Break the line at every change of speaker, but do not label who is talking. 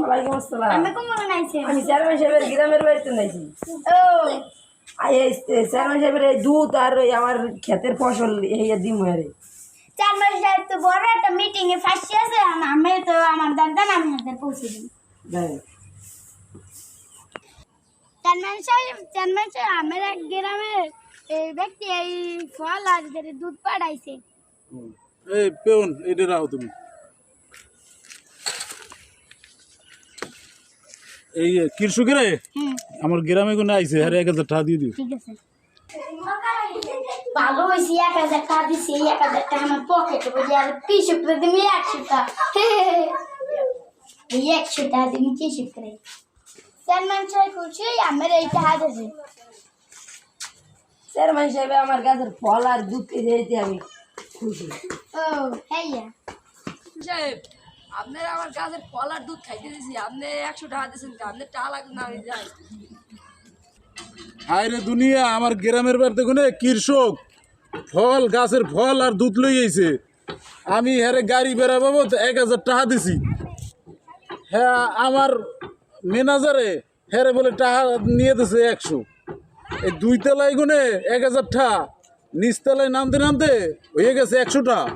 ওয়ালাইকুম আসসালাম।
আমি কোমল নাইছে
আমি চেয়ারম্যান সাহেবের গ্রামের বাড়িতে নাইছি।
ও
চেয়ারম্যান সাহেবের এই দুধ আর ওই আমার ক্ষেতের ফসল এই দিম রে।
চেয়ারম্যান সাহেব তো বড় একটা মিটিং এ ফাঁসি আছে আমি তো আমার দাদা আমি হাতে পৌঁছে দিই চেয়ারম্যান সাহেব আমার এক গ্রামের এই ব্যক্তি এই ফল আর দুধ পাঠাইছে।
এই পেউন এটা রাখো তুমি। এই কৃষকের আমার গ্রামে কোনো আইছে আরে 1000 টাকা দিয়ে দিও।
ঠিক আছে ভালো হয়েছে 1000 টাকা দিছি 1000 টাকা আমার পকেটে বুঝে আর পিছু করে তুমি 100 টাকা এই 100 টাকা তুমি কি শিখরে চেয়ারম্যান সাহেব খুশি আমার এই টাকা দিয়েছে।
চেয়ারম্যান সাহেব আমার গাছের ফল আর দুধ কিনে দিতে আমি খুশি।
ও হ্যাঁ
সাহেব আপনার আমার গাছের ফল আর দুধ খাইতে দিয়েছি, আপনি 100 টাকা দিয়েছেন, আপনার টাকা লাগবে না আমি যাই।
আরে দুনিয়া আমার গ্রামের বাড়িতে কোনো কৃষক ফল গাছের ফল আর দুধ লই আইছে, আমি হেরে গাড়ি বেড়া বাবদ 1000 টাকা দিছি। হ্যাঁ আমার ম্যানেজারে হেরে বলে টাকা নিয়ে দিছে 100। এই 2 তলায় গুনে 1000 টাকা, নিচ তলায় নামতে নামতে হয়ে গেছে 100 টাকা।